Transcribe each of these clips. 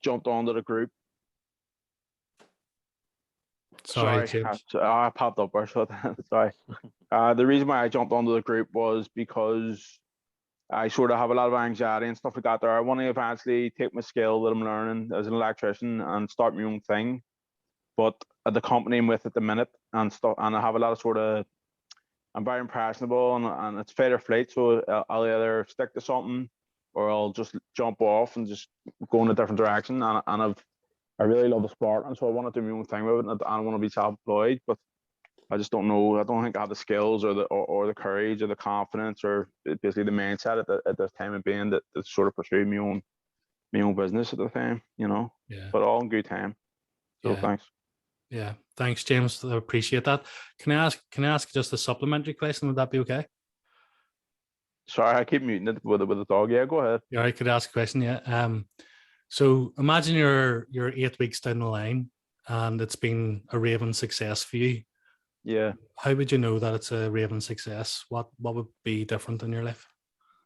jumped onto the group. Sorry, James. I popped up there. So sorry. The reason why I jumped onto the group was because I sort of have a lot of anxiety and stuff like that there. I want to eventually take my skill that I'm learning as an electrician and start my own thing. But at the company I'm with at the minute and stuff, and I have a lot of sort of, I'm very impressionable and it's fight or flight. So I'll either stick to something or I'll just jump off and just go in a different direction. And I really love the sport, and so I want to do my own thing with it. And I want to be self-employed, but I just don't know. I don't think I have the skills or the courage or the confidence or basically the mindset at this time of being that sort of pursue my own business at the time, you know. Yeah. But all in good time. So thanks. Yeah, thanks, James. I appreciate that. Can I ask just a supplementary question? Would that be okay? Sorry, I keep muting it with the dog. Yeah, go ahead. Yeah, I could ask a question. Yeah. So imagine you're 8 weeks down the line, and it's been a raving success for you. Yeah. How would you know that it's a raving success? What would be different in your life?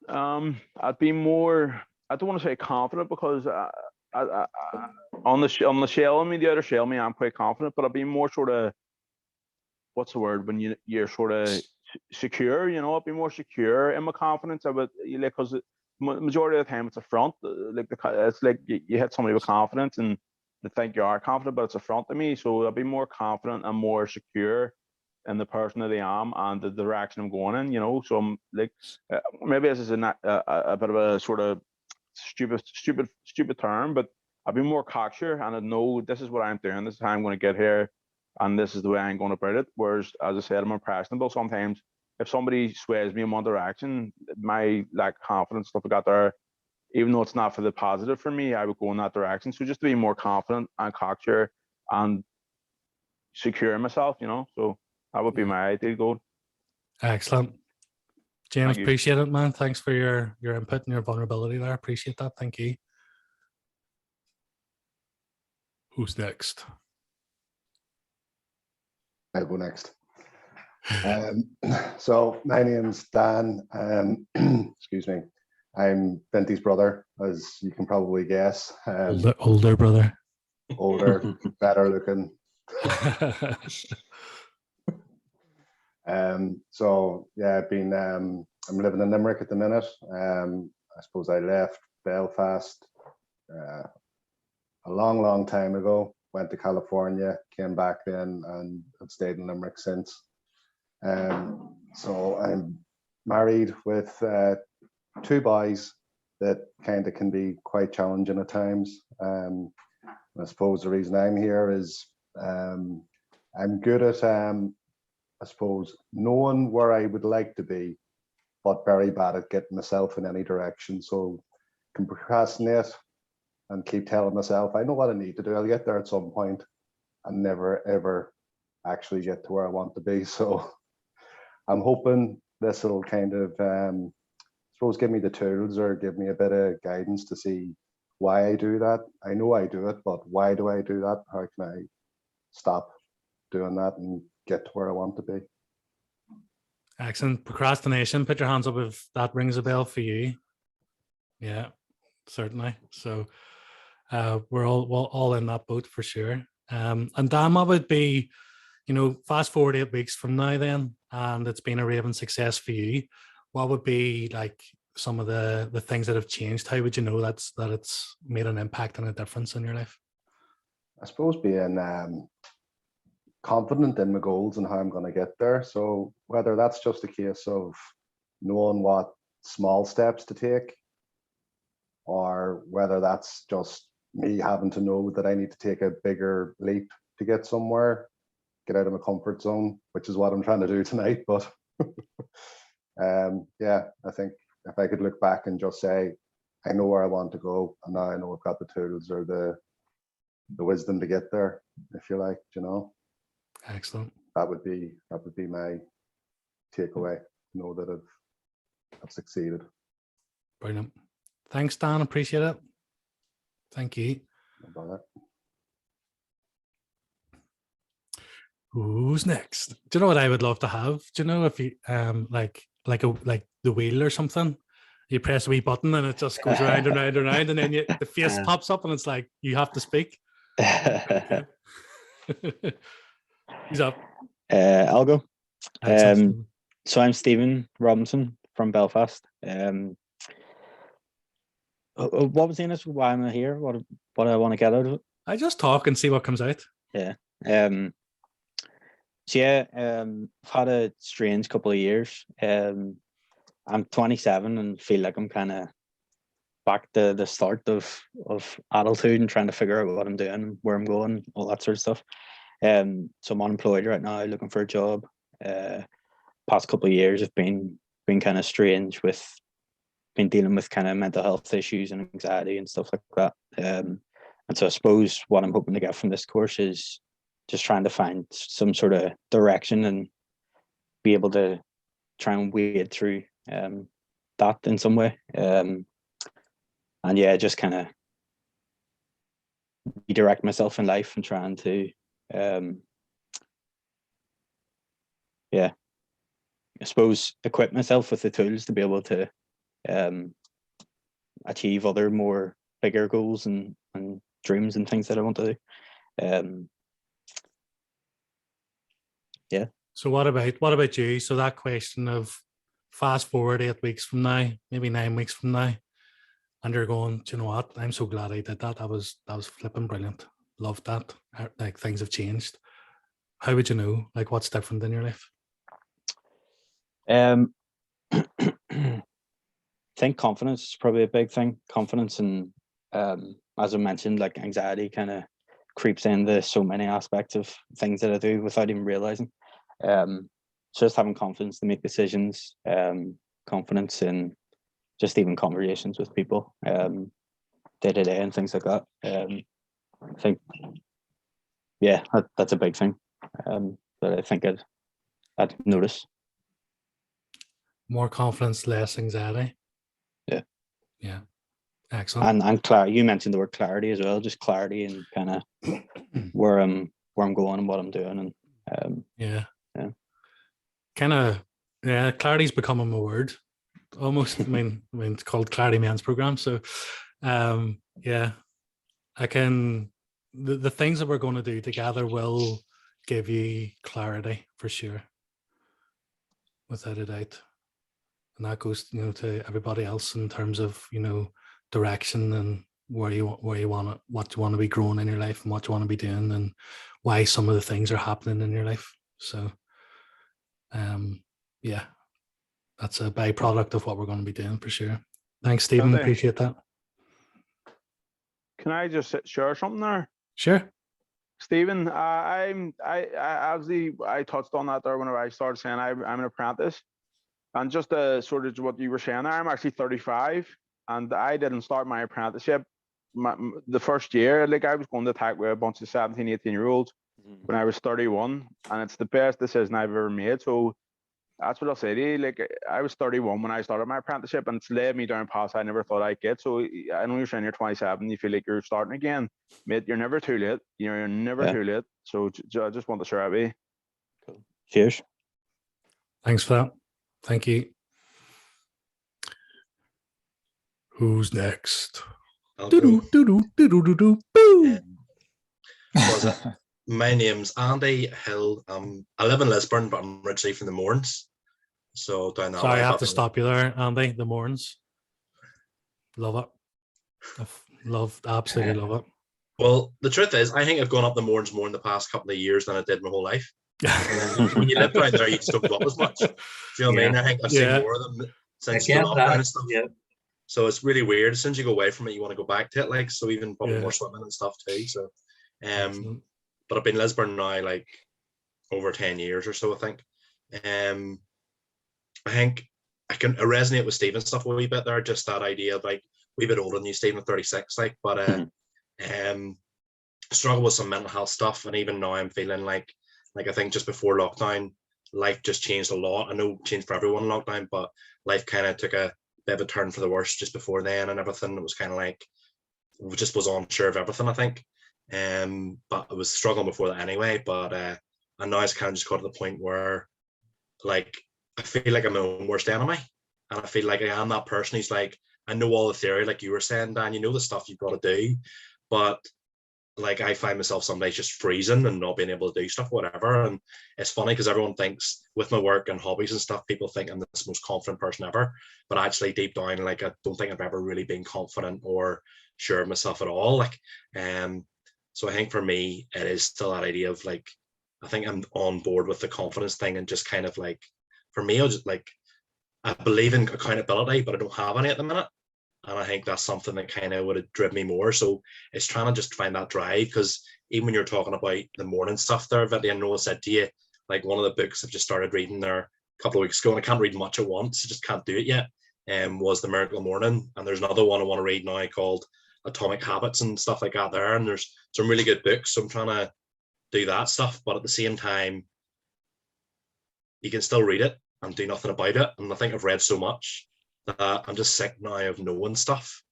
I'd be more. I don't want to say confident because on the shell of me, the outer shell of me, I'm quite confident, but I'd be more sort of, what's the word when you're sort of secure, you know. I'd be more secure in my confidence. I would, like, because majority of the time it's a front, like it's like you hit somebody with confidence and they think you are confident, but it's a front to me. So I'd be more confident and more secure in the person that I am and the direction I'm going in, you know. So I'm like, maybe this is a bit of a sort of stupid term, but I'd be more cocksure and I'd know this is what I'm doing, this is how I'm going to get here, and this is the way I'm going about it. Whereas, as I said, I'm impressionable. Sometimes if somebody sways me in one direction, my lack of confidence, stuff like that there, even though it's not for the positive for me, I would go in that direction. So just to be more confident and cocksure and secure in myself, you know. So that would be my ideal goal. Excellent. James, appreciate it, man. Thanks for your input and your vulnerability there. Appreciate that. Thank you. Who's next? I'll go next. So my name's Dan. Excuse me. I'm Benty's brother, as you can probably guess. Older brother. Older, better looking. So yeah, I'm living in Limerick at the minute. I suppose I left Belfast a long time ago, went to California, came back then, and have stayed in Limerick since. So I'm married with 2 boys that kind of can be quite challenging at times. I suppose the reason I'm here is I'm good at I suppose knowing where I would like to be, but very bad at getting myself in any direction. So can procrastinate and keep telling myself, I know what I need to do, I'll get there at some point, and never ever actually get to where I want to be. So I'm hoping this will kind of I suppose give me the tools or give me a bit of guidance to see why I do that. I know I do it, but why do I do that? How can I stop doing that and get to where I want to be? Excellent. Procrastination, put your hands up if that rings a bell for you. Yeah, certainly. So we're all in that boat for sure. And Dan, what would be, you know, fast forward 8 weeks from now then, and it's been a raving success for you, what would be like some of the things that have changed? How would you know that it's made an impact and a difference in your life? I suppose being confident in my goals and how I'm going to get there. So whether that's just a case of knowing what small steps to take, or whether that's just me having to know that I need to take a bigger leap to get somewhere, get out of my comfort zone, which is what I'm trying to do tonight. But yeah, I think if I could look back and just say, I know where I want to go, and now I know I've got the tools or the wisdom to get there, if you like, you know. Excellent. That would be my takeaway. Know that I've succeeded. Brilliant. Thanks, Dan. Appreciate it. Thank you. No bother. Who's next? Do you know what I would love to have? Do you know if you like the wheel or something? You press a wee button and it just goes around and round and round, and then the face Uh. pops up and it's like you have to speak. Okay. Who's up? I'll go. Excellent. So I'm Stephen Robinson from Belfast. What was the this? Why am I here? What I want to get out of it? I just talk and see what comes out. Yeah. So yeah, I've had a strange couple of years. I'm 27 and feel like I'm kind of back to the start of adulthood and trying to figure out what I'm doing, where I'm going, all that sort of stuff. So I'm unemployed right now, looking for a job. Past couple of years have been kind of strange, with been dealing with kind of mental health issues and anxiety and stuff like that. And so I suppose what I'm hoping to get from this course is just trying to find some sort of direction and be able to try and wade through that in some way. And yeah, just kind of redirect myself in life and trying to I suppose equip myself with the tools to be able to achieve other more bigger goals and dreams and things that I want to do. Yeah. So what about you? So that question of fast forward 8 weeks from now, maybe 9 weeks from now, and you're going, do you know what? I'm so glad I did that. That was flipping brilliant. Loved that. Like, things have changed. How would you know? Like, what's different in your life? I think confidence is probably a big thing. Confidence and as I mentioned, like anxiety kind of creeps into so many aspects of things that I do without even realizing. So just having confidence to make decisions, confidence in just even conversations with people day to day and things like that. I think, yeah, that's a big thing that I think I'd notice. More confidence, less anxiety. Yeah. Excellent. And clarity. You mentioned the word clarity as well. Just clarity and kind of where I'm going and what I'm doing. And kind of clarity's becoming a word almost. I mean it's called Clarity Men's Program. So I can the things that we're going to do together will give you clarity for sure, without a doubt. And that goes, to everybody else in terms of, direction and what you want to be growing in your life and what you want to be doing and why some of the things are happening in your life. So, that's a byproduct of what we're going to be doing for sure. Thanks, Stephen. Okay. Appreciate that. Can I just share something there? Sure. Stephen, I obviously I touched on that there whenever I started saying I'm an apprentice, and just sort of what you were saying there, I'm actually 35, and I didn't start my apprenticeship the first year. Like, I was going to attack with a bunch of 17, 18-year-olds when I was 31, and it's the best decision I've ever made. So that's what I'll say to you. Like, I was 31 when I started my apprenticeship, and it's led me down paths I never thought I'd get. So I know you're saying you're 27, you feel like you're starting again. Mate, you're never too late. You're never too late. So I just want to share it with you. Cool. Cheers. Thanks for that. Thank you. Who's next? My name's Andy Hill. I live in Lisburn, but I'm originally from the Mournes. So down that way. Sorry, I have to stop you there, Andy. The Mournes. Love it. Absolutely love it. Well, the truth is, I think I've gone up the Mournes more in the past couple of years than I did my whole life. When you live down there, you just don't go up as much. Do you know what I mean? I think I've seen more of them since lockdown and stuff. Yeah. So it's really weird. As soon as you go away from it, you want to go back to it. Like, so even probably more swimming and stuff too. So, but I've been in Lisburn now like over 10 years or so, I think. I think I resonate with Stephen's stuff a wee bit there. Just that idea of like, a wee bit older than you, Stephen, 36, like, but struggle with some mental health stuff. And even now I'm feeling like I think just before lockdown, life just changed a lot. I know it changed for everyone in lockdown, but life kind of took a bit of a turn for the worse just before then, and everything. It was kind of like, we just was unsure of everything, I think. But I was struggling before that anyway. But and now it's kind of just got to the point where, like, I feel like I'm my own worst enemy. And I feel like I am that person who's like, I know all the theory, like you were saying, Dan, you know the stuff you've got to do, but like I find myself some days just freezing and not being able to do stuff, whatever. And it's funny because everyone thinks with my work and hobbies and stuff, people think I'm the most confident person ever. But actually deep down, like I don't think I've ever really been confident or sure of myself at all. Like so I think for me, it is still that idea of like, I think I'm on board with the confidence thing, and just kind of like, for me, I'll just like, I believe in accountability, but I don't have any at the minute. And I think that's something that kind of would have driven me more. So it's trying to just find that drive, because even when you're talking about the morning stuff there, Vinny, I know I said to you, like one of the books I've just started reading there a couple of weeks ago, and I can't read much at once, I just can't do it yet, was The Miracle Morning. And there's another one I want to read now called Atomic Habits and stuff like that there. And there's some really good books. So I'm trying to do that stuff, but at the same time, you can still read it and do nothing about it. And I think I've read so much that I'm just sick now of knowing stuff,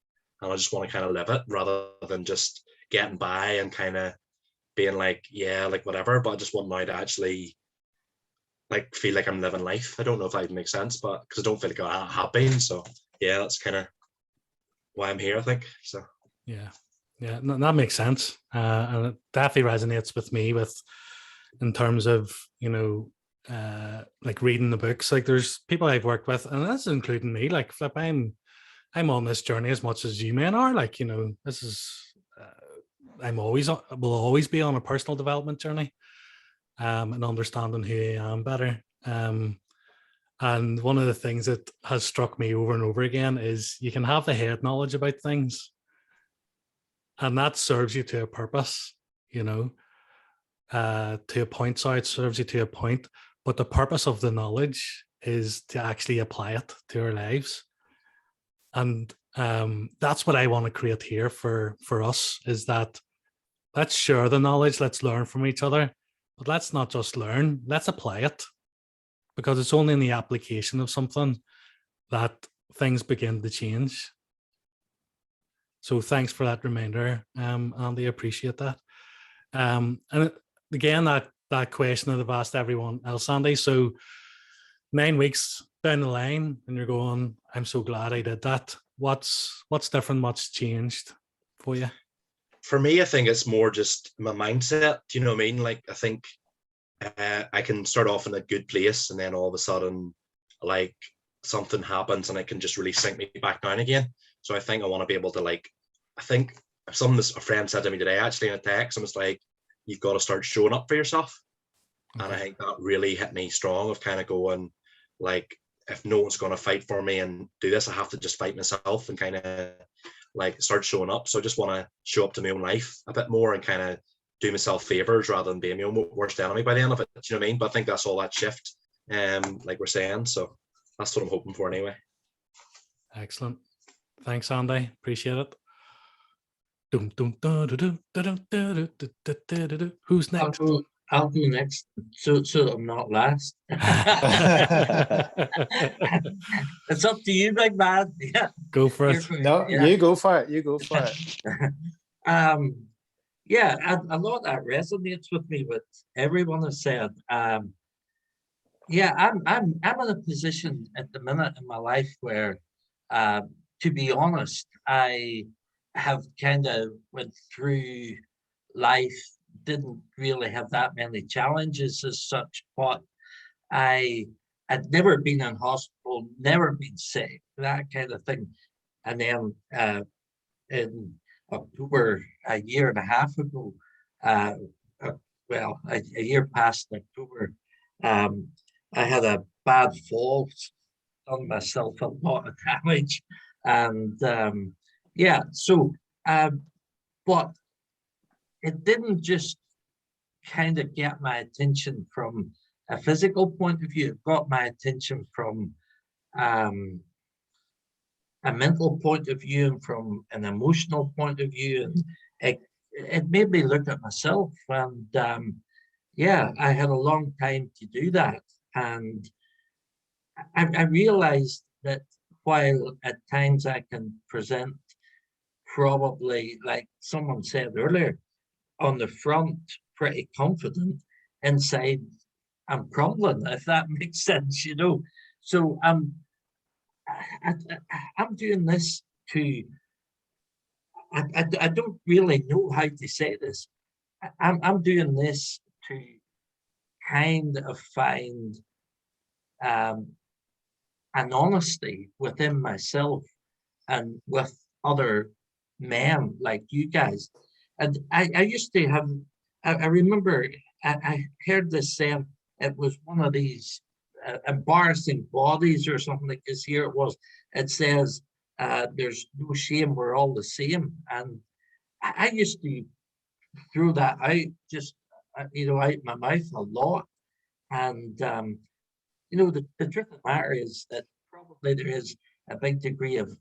and I just want to kind of live it rather than just getting by and kind of being like, yeah, like whatever. But I just want now to actually like feel like I'm living life. I don't know if that even makes sense, but because I don't feel like I have been. So yeah, that's kind of why I'm here, I think. So yeah, no, that makes sense, and it definitely resonates with me in terms of, you know, like reading the books. Like there's people I've worked with, and that's including me, like Flip, I'm on this journey as much as you men are. Like, you know, this is will always be on a personal development journey, and understanding who I am better. And one of the things that has struck me over and over again is you can have the head knowledge about things, and that serves you to a purpose, you know, to a point. So it serves you to a point. But the purpose of the knowledge is to actually apply it to our lives. And that's what I want to create here for us, is that let's share the knowledge, let's learn from each other, but let's not just learn, let's apply it. Because it's only in the application of something that things begin to change. So thanks for that reminder, Andy, I appreciate that. And again, that question that I've asked everyone else, Andy. So 9 weeks down the line, and you're going, I'm so glad I did that. What's different? What's changed for you? For me, I think it's more just my mindset. Do you know what I mean? Like, I think I can start off in a good place, and then all of a sudden, like something happens, and it can just really sink me back down again. So I think I want to be able to, like, I think something a friend said to me today, actually in a text, and was like, you've got to start showing up for yourself. Okay. And I think that really hit me strong, of kind of going, like, if no one's going to fight for me and do this, I have to just fight myself and kind of like start showing up. So I just want to show up to my own life a bit more and kind of do myself favors rather than being my own worst enemy by the end of it. Do you know what I mean? But I think that's all that shift, like we're saying. So that's what I'm hoping for anyway. Excellent. Thanks, Andy. Appreciate it. Who's next? I'll go next, so I'm not last. It's up to you, big man. Yeah, go for it. No, yeah. You go for it. You go for it. Yeah, a lot that resonates with me. What everyone has said. Yeah, I'm in a position at the minute in my life where, to be honest, I have kind of went through life. Didn't really have that many challenges as such, but I had never been in hospital, never been sick, that kind of thing. And then in October, a year and a half ago, well, a year past October, I had a bad fall, done myself a lot of damage. And yeah, so, but it didn't just kind of get my attention from a physical point of view. It got my attention from a mental point of view and from an emotional point of view. And it made me look at myself. And yeah, I had a long time to do that. And I realized that while at times I can present probably, like someone said earlier, on the front, pretty confident, inside I'm crumbling, if that makes sense, you know. So I'm doing this to, I don't really know how to say this. I'm doing this to kind of find an honesty within myself and with other men like you guys. And I used to have, I remember I heard this saying, it was one of these embarrassing bodies or something like this. Here it was, it says, there's no shame, we're all the same. And I used to throw that out, just, out my mouth a lot. And, the truth of the matter is that probably there is a big degree of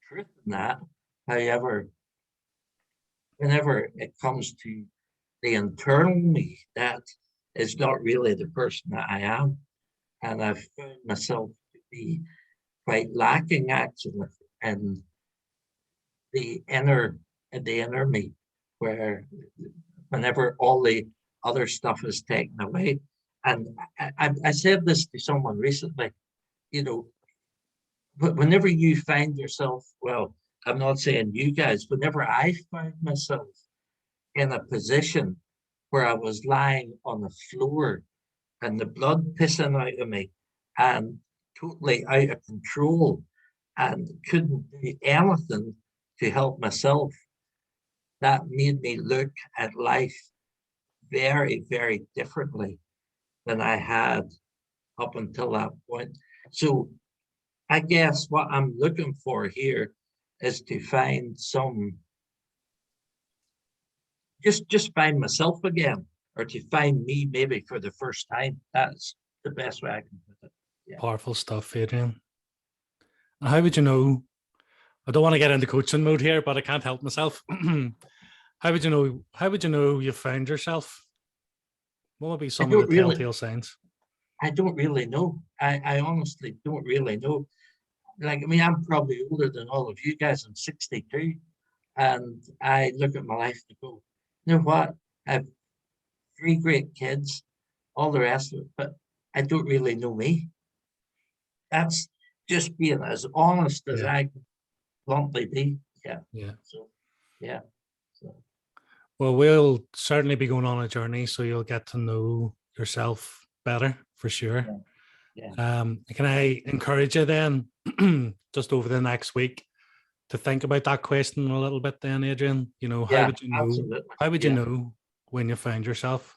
truth in that. However, whenever it comes to the internal me, that is not really the person that I am. And I've found myself to be quite lacking actually in the inner me, where whenever all the other stuff is taken away. And I said this to someone recently, but whenever you find yourself, well, I'm not saying you guys, whenever I found myself in a position where I was lying on the floor and the blood pissing out of me and totally out of control and couldn't do anything to help myself, that made me look at life very, very differently than I had up until that point. So I guess what I'm looking for here is to find just find myself again, or to find me maybe for the first time. That's the best way I can put it. Yeah. Powerful stuff, Adrian. How would you know? I don't want to get into coaching mode here, but I can't help myself. How would you know? How would you know you found yourself? What would be some of the telltale signs? I don't really know. I honestly don't really know. Like, I'm probably older than all of you guys. I'm 62, and I look at my life and go, you know what? I have 3 great kids, all the rest of it, but I don't really know me. That's just being as honest as I can bluntly be. Yeah. Yeah. So, yeah. So. Well, we'll certainly be going on a journey, so you'll get to know yourself better for sure. Yeah. Can I encourage you then, just over the next week, to think about that question a little bit then, Adrian? How would you know? Absolutely. How would you know when you find yourself?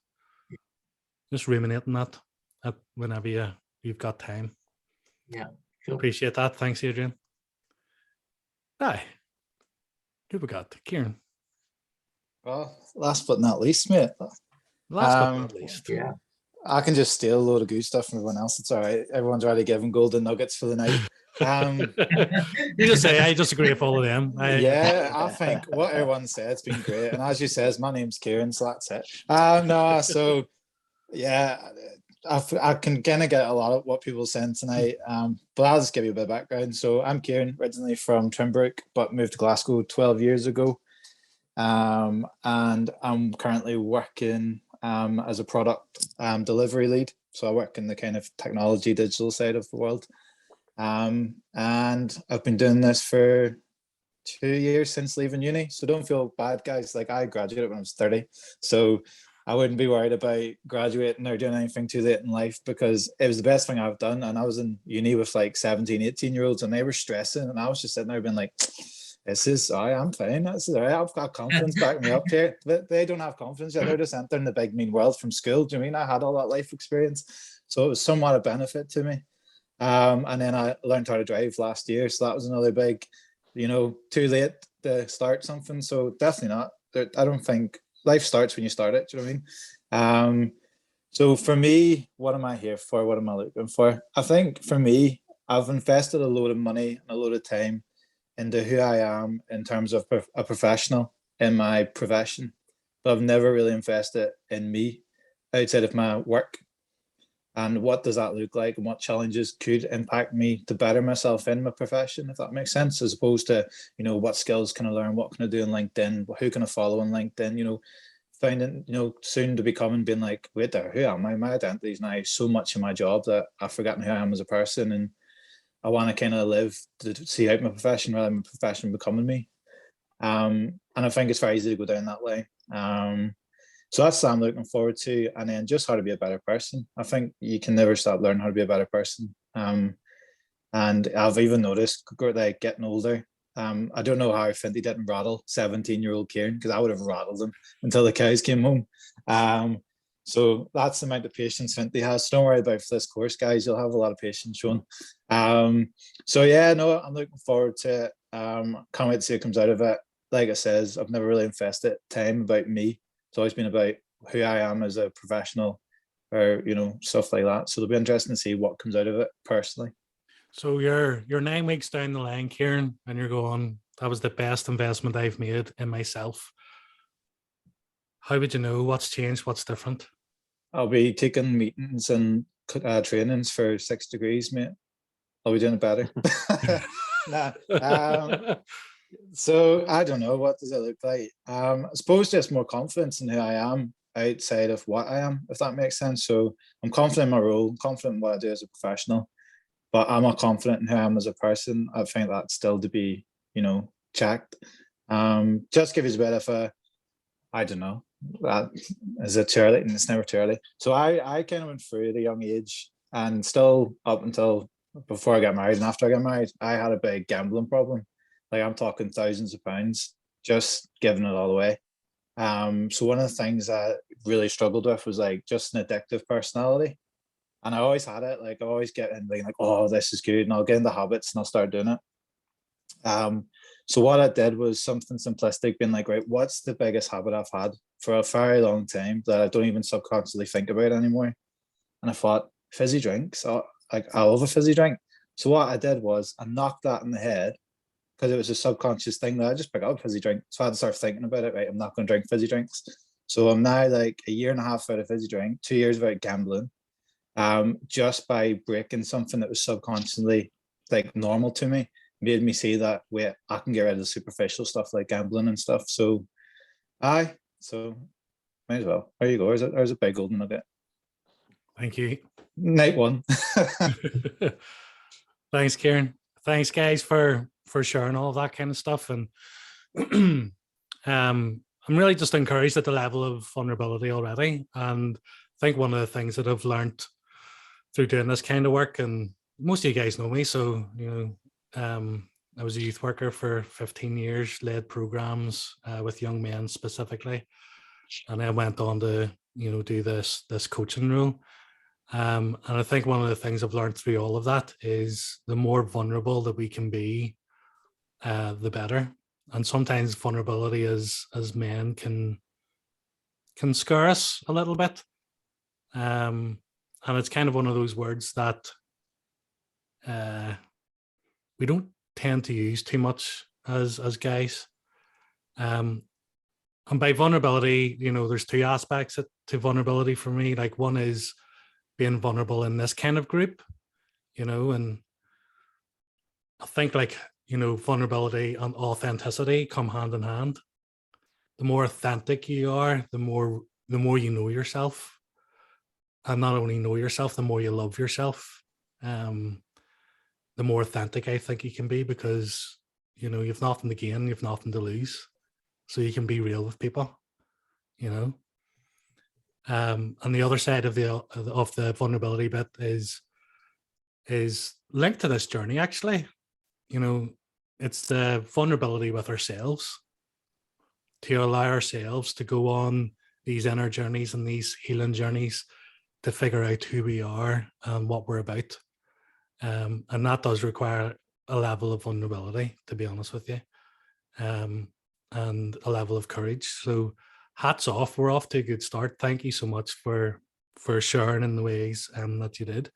Just ruminating that whenever you've got time. Yeah. Cool. Appreciate that. Thanks, Adrian. Aye. Who we got? Kieran. Well, last but not least, mate. Last but not least. Yeah. I can just steal a load of good stuff from everyone else. It's all right. Everyone's already given golden nuggets for the night. You just say, I disagree with all of them. I think what everyone said has been great. And as you says, my name's Kieran, so that's it. I can kind of get a lot of what people are saying tonight, but I'll just give you a bit of background. So I'm Kieran, originally from Trimbrick, but moved to Glasgow 12 years ago. And I'm currently working as a product delivery lead. So I work in the kind of technology, digital side of the world. And I've been doing this for 2 years since leaving uni. So don't feel bad, guys. Like, I graduated when I was 30. So I wouldn't be worried about graduating or doing anything too late in life, because it was the best thing I've done. And I was in uni with like 17, 18-year-olds, and they were stressing. And I was just sitting there being like, I'm fine. This is all right. I've got confidence backing me up here. They don't have confidence yet. They're just entering the big mean world from school. Do you mean I had all that life experience? So it was somewhat a benefit to me. And then I learned how to drive last year. So that was another big, too late to start something. So definitely not. I don't think life starts when you start it. Do you know what I mean? So for me, what am I here for? What am I looking for? I think for me, I've invested a load of money and a load of time into who I am in terms of a professional in my profession, but I've never really invested in me outside of my work. And what does that look like, and what challenges could impact me to better myself in my profession, if that makes sense, as opposed to, what skills can I learn, what can I do on LinkedIn, who can I follow on LinkedIn, finding, soon to becoming being like, wait there, who am I? My identity is now so much in my job that I've forgotten who I am as a person. And I want to kind of live to see out my profession rather than my profession becoming me. And I think it's very easy to go down that way. So that's what I'm looking forward to. And then just how to be a better person. I think you can never stop learning how to be a better person. And I've even noticed, like, getting older, I don't know how Finty didn't rattle 17-year-old Kieran, because I would have rattled him until the cows came home. So that's the amount of patience Finty has. So don't worry about this course, guys. You'll have a lot of patience shown. So yeah, no, I'm looking forward to it. Can't wait to see what comes out of it. Like I says, I've never really invested time about me. It's always been about who I am as a professional, or, you know, stuff like that. So it'll be interesting to see what comes out of it personally. So you're 9 weeks down the line, Kieran, and you're going, that was the best investment I've made in myself. How would you know what's changed, what's different? I'll be taking meetings and trainings for 6 degrees, mate. I'll be doing it better. Nah. So I don't know, what does it look like? I suppose just more confidence in who I am outside of what I am, if that makes sense. So I'm confident in my role, I'm confident in what I do as a professional, but I'm not confident in who I am as a person. I think that's still to be, you know, checked. Just give us a bit of a, I don't know, is it too early? And it's never too early. So I kind of went through at a young age, and still up until before I got married and after I got married, I had a big gambling problem. Like, I'm talking thousands of pounds, just giving it all away. So one of the things I really struggled with was like just an addictive personality. And I always had it, like I always get in being like, oh, this is good. And I'll get into habits and I'll start doing it. So what I did was something simplistic, being like, right, what's the biggest habit I've had for a very long time that I don't even subconsciously think about anymore? And I thought, fizzy drinks. I love a fizzy drink. So what I did was I knocked that in the head, because it was a subconscious thing that I just pick up a fizzy drink. So I had to start thinking about it, right? I'm not going to drink fizzy drinks. So I'm now like a year and a half out of fizzy drink, 2 years without gambling, just by breaking something that was subconsciously like normal to me, made me see that, wait, I can get rid of the superficial stuff like gambling and stuff. So so might as well. There you go. There's a big golden nugget. Thank you. Night one. Thanks, Kieran. Thanks, guys, for sharing all of that kind of stuff. And I'm really just encouraged at the level of vulnerability already. And I think one of the things that I've learned through doing this kind of work, and most of you guys know me, so, you know, I was a youth worker for 15 years, led programs with young men specifically, and I went on to, you know, do this coaching role. And I think one of the things I've learned through all of that is the more vulnerable that we can be, the better. And sometimes vulnerability as men can scare us a little bit. And it's kind of one of those words that we don't tend to use too much as guys. And by vulnerability, you know, there's 2 aspects to vulnerability for me. Like, one is being vulnerable in this kind of group, you know, and I think, like, you know, vulnerability and authenticity come hand in hand. The more authentic you are, the more you know yourself. And not only know yourself, the more you love yourself. The more authentic I think you can be, because, you know, you've nothing to gain, you've nothing to lose. So you can be real with people, you know. And the other side of the vulnerability bit is linked to this journey, actually. You know, it's the vulnerability with ourselves, to allow ourselves to go on these inner journeys and these healing journeys to figure out who we are and what we're about. And that does require a level of vulnerability, to be honest with you, and a level of courage. So hats off, we're off to a good start. Thank you so much for sharing in the ways that you did.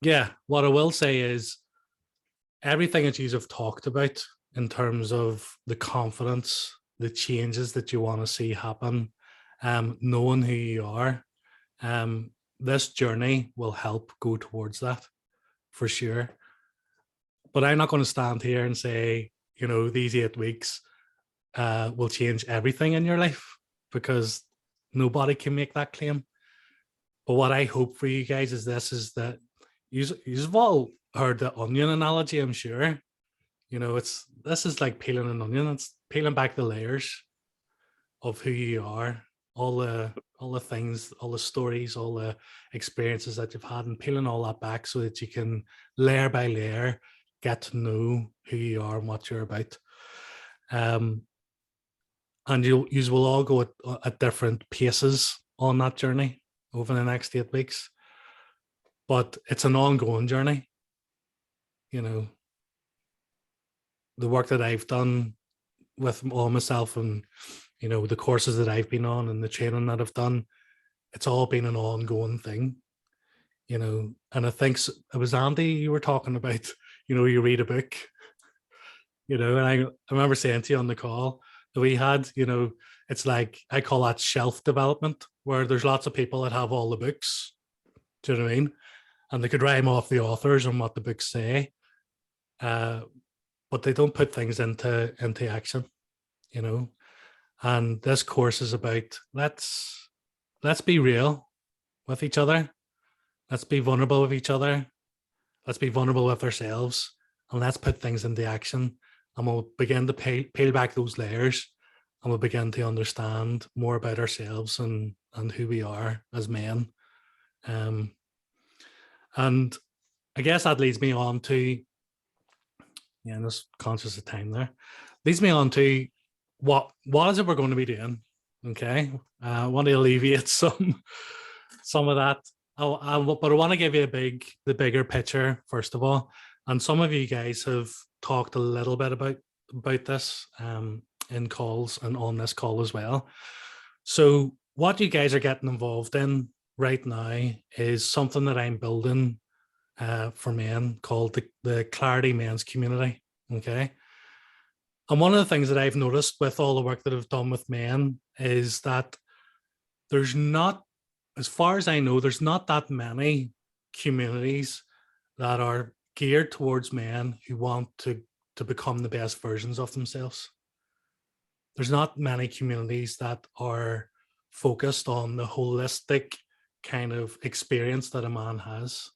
Yeah, what I will say is everything that you have talked about in terms of the confidence, the changes that you want to see happen, knowing who you are, this journey will help go towards that for sure. But I'm not going to stand here and say, you know, these 8 weeks will change everything in your life, because nobody can make that claim. But what I hope for you guys is this: is that you've all heard the onion analogy, I'm sure. You know, this is like peeling an onion. It's peeling back the layers of who you are, all the things, all the stories, all the experiences that you've had, and peeling all that back so that you can layer by layer get to know who you are and what you're about. And you will all go at different paces on that journey over the next 8 weeks, but it's an ongoing journey. You know, the work that I've done with all myself, and you know, the courses that I've been on and the training that I've done, it's all been an ongoing thing. You know, and I think it was Andy you were talking about. You know, you read a book. You know, and I remember saying to you on the call that we had, you know, it's like, I call that shelf development, where there's lots of people that have all the books. Do you know what I mean? And they could rhyme off the authors and what the books say, but they don't put things into action, you know. And this course is about let's be real with each other. Let's be vulnerable with each other. Let's be vulnerable with ourselves, and let's put things into action. And we'll begin to peel back those layers, and we'll begin to understand more about ourselves and who we are as men. And I guess that leads me on to, yeah, I'm just conscious of time there, leads me on to what is it we're going to be doing? Okay, I want to alleviate some of that. But I want to give you the bigger picture first of all. And some of you guys have talked a little bit about this in calls and on this call as well. So what you guys are getting involved in right now is something that I'm building for men called the Clarity Men's Community. Okay. And one of the things that I've noticed with all the work that I've done with men is that there's not, as far as I know, there's not that many communities that are geared towards men who want to become the best versions of themselves. There's not many communities that are focused on the holistic kind of experience that a man has,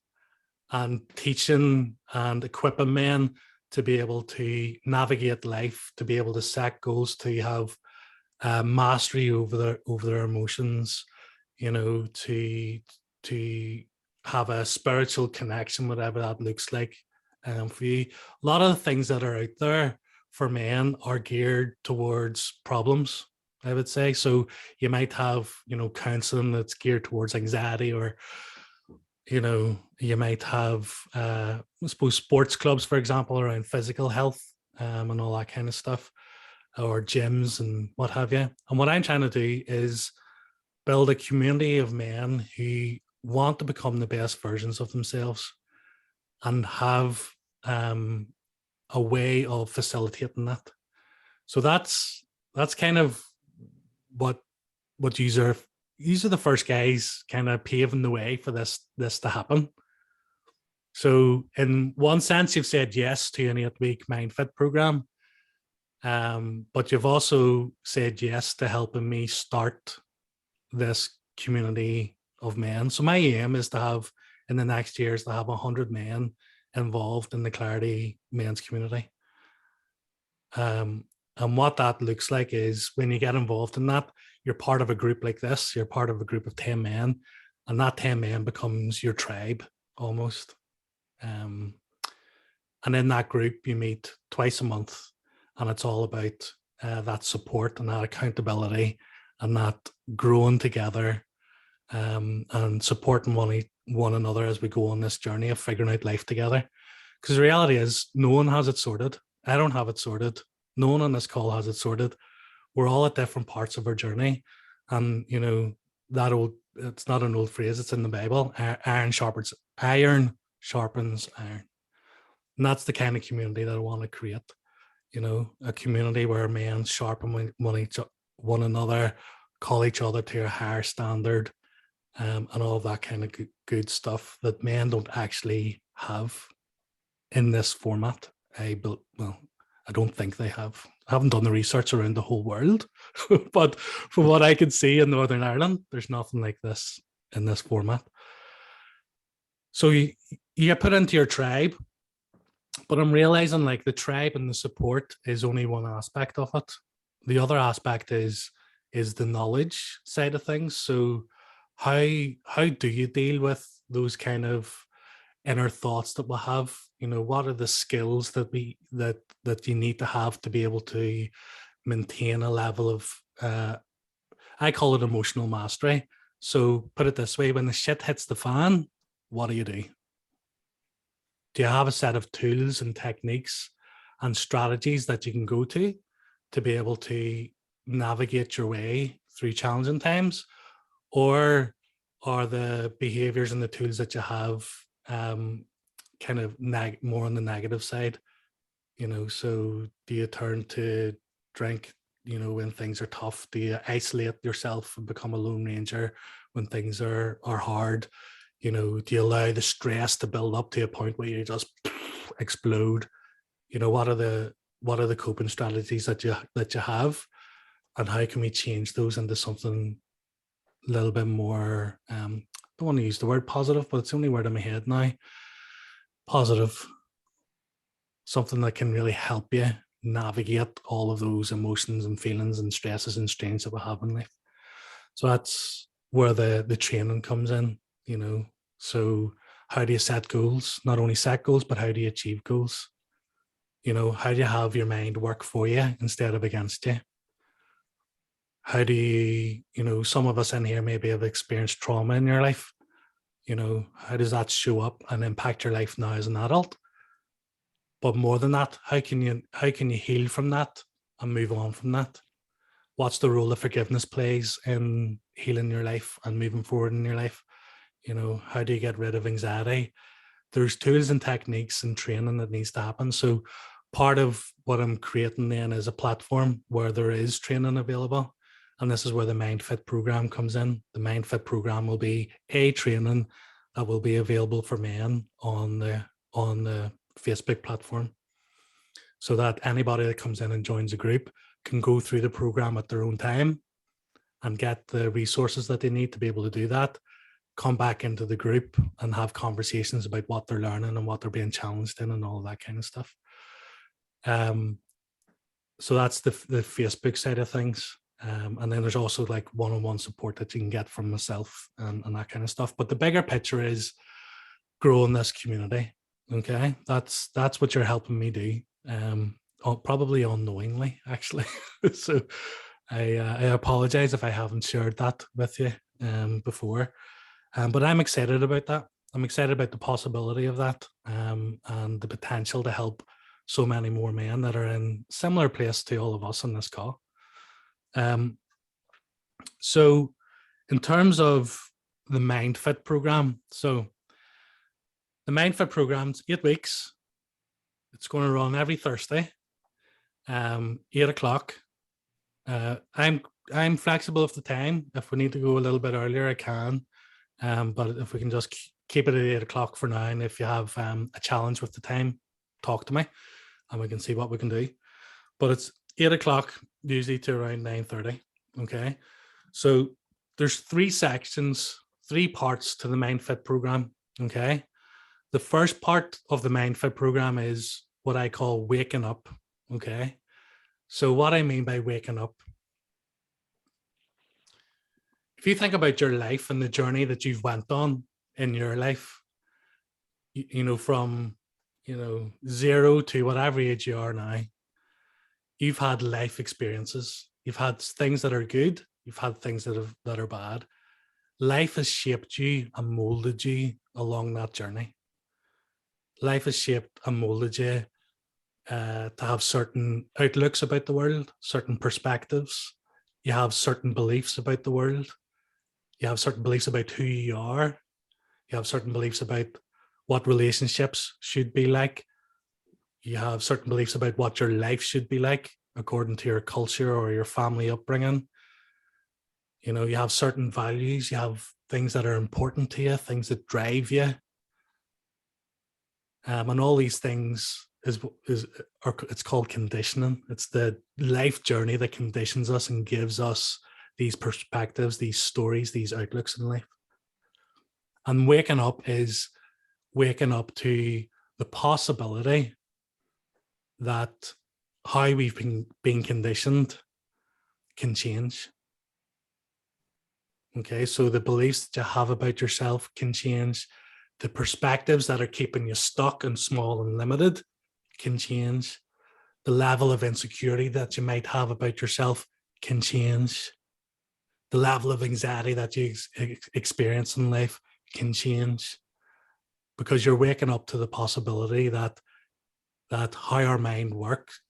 and teaching and equipping men to be able to navigate life, to be able to set goals, to have mastery over their emotions, you know, to have a spiritual connection, whatever that looks like for you. A lot of the things that are out there for men are geared towards problems, I would say. So you might have, you know, counseling that's geared towards anxiety, or, you know, you might have, I suppose, sports clubs, for example, around physical health and all that kind of stuff, or gyms and what have you. And what I'm trying to do is build a community of men who want to become the best versions of themselves and have a way of facilitating that. So that's kind of what you are the first guys kind of paving the way for this to happen. So in one sense, you've said yes to an 8-week MindFit program, but you've also said yes to helping me start this community of men. So my aim is to have, in the next years, to have 100 men involved in the Clarity Men's Community. And what that looks like is, when you get involved in that, you're part of a group like this, you're part of a group of 10 men, and that 10 men becomes your tribe almost. And in that group, you meet twice a month, and it's all about that support and that accountability and that growing together and supporting one another as we go on this journey of figuring out life together. Because the reality is, no one has it sorted. I don't have it sorted. No one on this call has it sorted. We're all at different parts of our journey. And, you know, it's not an old phrase, it's in the Bible. Iron sharpens iron. And that's the kind of community that I want to create. You know, a community where men sharpen one another, call each other to a higher standard, and all of that kind of good stuff that men don't actually have in this format. I don't think they have. I haven't done the research around the whole world, but from what I can see in Northern Ireland, there's nothing like this in this format. So you get put into your tribe, but I'm realizing like the tribe and the support is only one aspect of it. The other aspect is the knowledge side of things. So how do you deal with those kind of inner thoughts that we have? You know, what are the skills that you need to have to be able to maintain a level of I call it emotional mastery. So put it this way, when the shit hits the fan, what do you do? Do you have a set of tools and techniques and strategies that you can go to be able to navigate your way through challenging times? Or are the behaviors and the tools that you have kind of more on the negative side? You know, so do you turn to drink, you know, when things are tough? Do you isolate yourself and become a lone ranger when things are hard? You know, do you allow the stress to build up to a point where you just explode? You know, what are the coping strategies that you have, and how can we change those into something a little bit more? I don't want to use the word positive, but it's the only word in my head now. Positive, something that can really help you navigate all of those emotions and feelings and stresses and strains that we have in life. So that's where the training comes in. You know, so how do you set goals? Not only set goals, but how do you achieve goals? You know, how do you have your mind work for you instead of against you? How do you, you know, some of us in here maybe have experienced trauma in your life. You know, how does that show up and impact your life now as an adult? But more than that, how can you heal from that and move on from that? What's the role that forgiveness plays in healing your life and moving forward in your life? You know, how do you get rid of anxiety? There's tools and techniques and training that needs to happen. So part of what I'm creating then is a platform where there is training available. And this is where the MindFit program comes in. The MindFit program will be a training that will be available for men on the Facebook platform, so that anybody that comes in and joins a group can go through the program at their own time and get the resources that they need to be able to do that, come back into the group and have conversations about what they're learning and what they're being challenged in and all that kind of stuff. So that's the Facebook side of things. And then there's also like one-on-one support that you can get from myself and that kind of stuff. But the bigger picture is growing this community. Okay, that's what you're helping me do. Probably unknowingly, actually. So I apologize if I haven't shared that with you before. But I'm excited about that. I'm excited about the possibility of that and the potential to help so many more men that are in similar place to all of us on this call. So in terms of the MindFit program, so the MindFit program's 8 weeks. It's going to run every Thursday, 8 o'clock. I'm flexible with the time. If we need to go a little bit earlier, I can. But if we can just keep it at 8 o'clock for now, and if you have a challenge with the time, talk to me and we can see what we can do. But it's 8 o'clock, usually to around 9:30. Okay. So there's 3 sections, 3 parts to the MindFit program. Okay. The first part of the MindFit program is what I call waking up. Okay. So what I mean by waking up, if you think about your life and the journey that you've went on in your life, you know, from, 0 to whatever age you are now, you've had life experiences. You've had things that are good. You've had things that are bad. Life has shaped you and molded you along that journey. Life has shaped and molded you to have certain outlooks about the world, certain perspectives. You have certain beliefs about the world. You have certain beliefs about who you are. You have certain beliefs about what relationships should be like. You have certain beliefs about what your life should be like according to your culture or your family upbringing. You know, you have certain values. You have things that are important to you, things that drive you. And all these things it's called conditioning. It's the life journey that conditions us and gives us these perspectives, these stories, these outlooks in life. And waking up is waking up to the possibility that how we've been conditioned can change. Okay, so the beliefs that you have about yourself can change. The perspectives that are keeping you stuck and small and limited can change. The level of insecurity that you might have about yourself can change. The level of anxiety that you experience in life can change, because you're waking up to the possibility that how our mind works.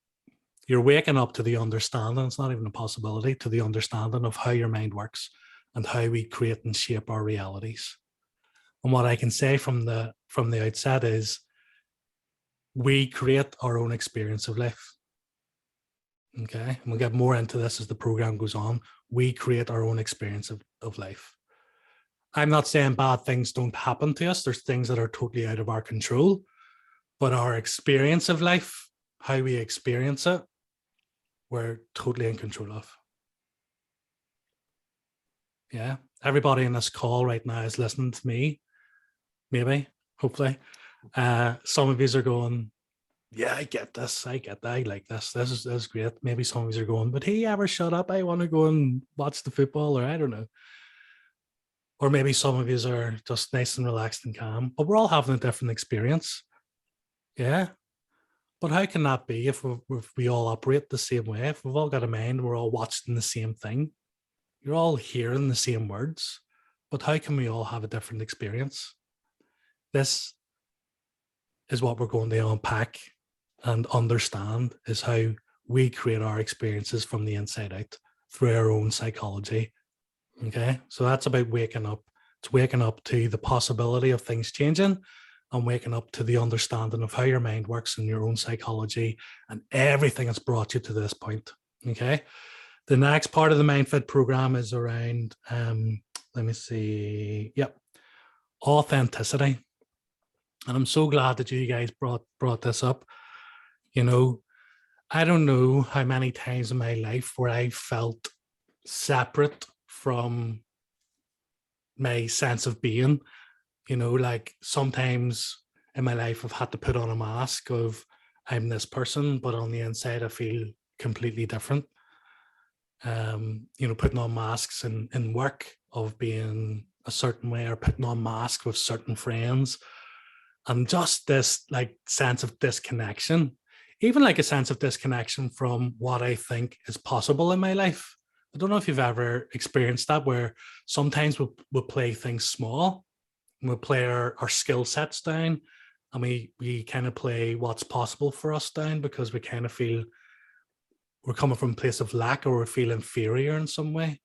You're waking up to the understanding, it's not even a possibility, to the understanding of how your mind works and how we create and shape our realities. And what I can say from the outset is we create our own experience of life. Okay, and we'll get more into this as the program goes on. We create our own experience of life. I'm not saying bad things don't happen to us. There's things that are totally out of our control, but our experience of life, how we experience it, we're totally in control of. Yeah, everybody in this call right now is listening to me, maybe, hopefully. Some of you are going, yeah, I get this. I get that. I like this. This is great. Maybe some of you are going, but hey, ever shut up? I want to go and watch the football, or I don't know. Or maybe some of you are just nice and relaxed and calm, but we're all having a different experience. Yeah. But how can that be if we all operate the same way? If we've all got a mind, we're all watching the same thing. You're all hearing the same words, but how can we all have a different experience? This is what we're going to unpack and understand, is how we create our experiences from the inside out through our own psychology. Okay, so that's about waking up. It's waking up to the possibility of things changing and waking up to the understanding of how your mind works and your own psychology and everything that's brought you to this point. Okay, the next part of the MindFit program is around, let me see, yep, authenticity. And I'm so glad that you guys brought this up. You know, I don't know how many times in my life where I felt separate from my sense of being. You know, like sometimes in my life I've had to put on a mask of I'm this person, but on the inside I feel completely different. You know, putting on masks in work of being a certain way, or putting on masks with certain friends, and just this like sense of disconnection, even like a sense of disconnection from what I think is possible in my life. I don't know if you've ever experienced that, where sometimes we'll play things small, and we'll play our skill sets down, and we kind of play what's possible for us down, because we kind of feel we're coming from a place of lack, or we feel inferior in some way.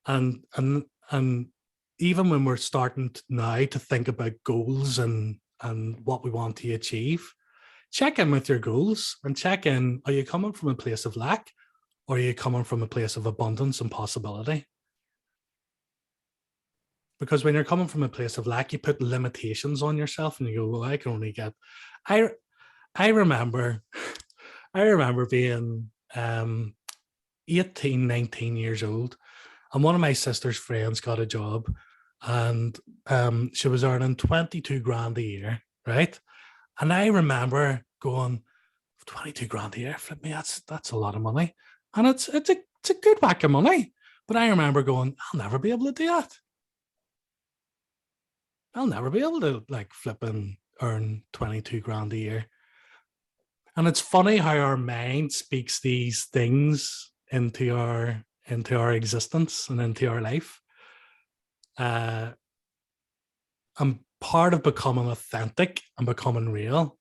And even when we're starting now to think about goals and what we want to achieve, check in with your goals and check in, are you coming from a place of lack, or are you coming from a place of abundance and possibility? Because when you're coming from a place of lack, you put limitations on yourself and you go, well, I can only get, I remember being 18, 19 years old, and one of my sister's friends got a job, and she was earning 22 grand a year, right? And I remember going, 22 grand a year, flip me, that's a lot of money. And it's a good whack of money. But I remember going, I'll never be able to do that. I'll never be able to like flip and earn 22 grand a year. And it's funny how our mind speaks these things into our existence and into our life. And part of becoming authentic and becoming real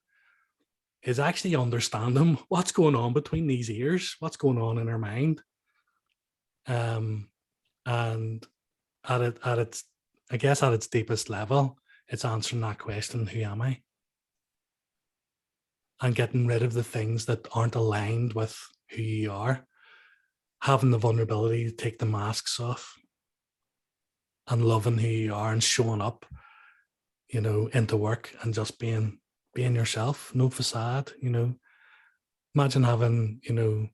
is actually understanding what's going on between these ears, what's going on in our mind. And at its, I guess at its deepest level, it's answering that question, who am I? And getting rid of the things that aren't aligned with who you are. Having the vulnerability to take the masks off and loving who you are and showing up, you know, into work and just being yourself, no facade, you know. Imagine having, you know,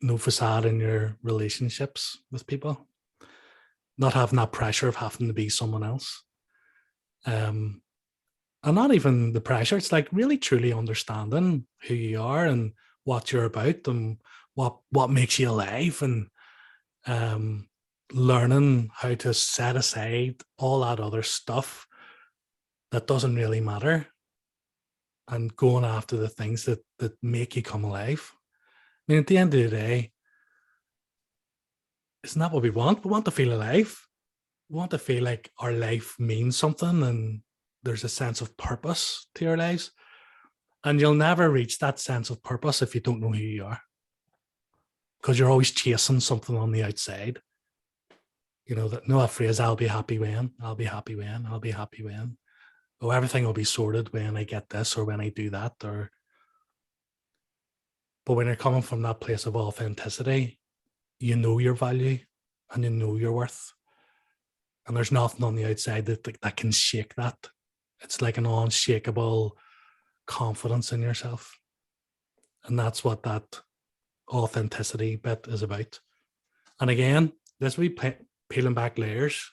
no facade in your relationships with people. not having that pressure of having to be someone else. And not even the pressure, it's like really truly understanding who you are and what you're about and what makes you alive, and learning how to set aside all that other stuff that doesn't really matter and going after the things that make you come alive. I mean, at the end of the day, isn't that what we want? We want to feel alive. We want to feel like our life means something and there's a sense of purpose to our lives. And you'll never reach that sense of purpose if you don't know who you are, because you're always chasing something on the outside. You know, that phrase, I'll be happy when, I'll be happy when, I'll be happy when. Oh, everything will be sorted when I get this or when I do that. But when you're coming from that place of authenticity, you know your value and you know your worth. And there's nothing on the outside that can shake that. It's like an unshakable confidence in yourself. And that's what that authenticity bit is about. And again, this will be peeling back layers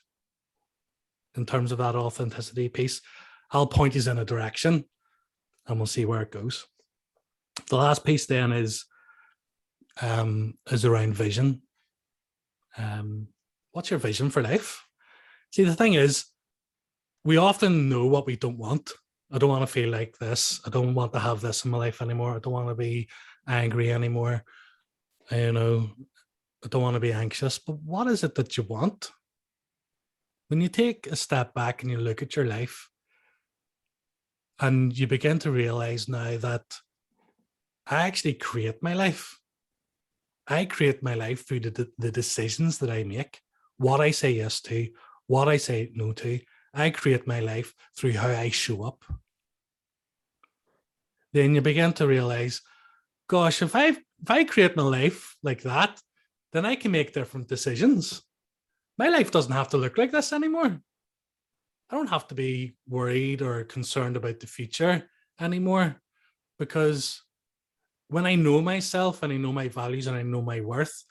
in terms of that authenticity piece. I'll point you in a direction and we'll see where it goes. The last piece then is around vision. What's your vision for life? See, the thing is, we often know what we don't want. I don't want to feel like this. I don't want to have this in my life anymore. I don't want to be angry anymore. You know, I don't want to be anxious. But what is it that you want? When you take a step back and you look at your life, and you begin to realize now that I actually create my life. I create my life through the decisions that I make, what I say yes to, what I say no to. I create my life through how I show up. Then you begin to realize, gosh, if I create my life like that, then I can make different decisions. My life doesn't have to look like this anymore. I don't have to be worried or concerned about the future anymore, because when I know myself and I know my values and I know my worth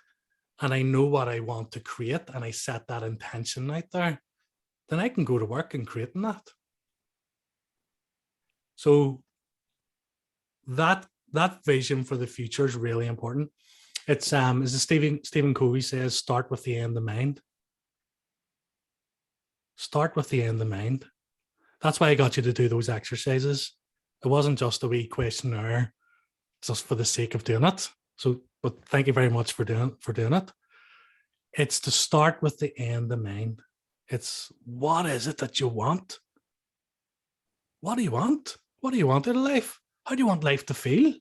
and I know what I want to create and I set that intention out there, then I can go to work and creating that. So that vision for the future is really important. It's as Stephen Covey says, start with the end in mind. Start with the end in mind. That's why I got you to do those exercises. It wasn't just a wee questionnaire just for the sake of doing it. So, but thank you very much for doing it. It's to start with the end in mind. It's, what is it that you want? What do you want? What do you want in life? How do you want life to feel?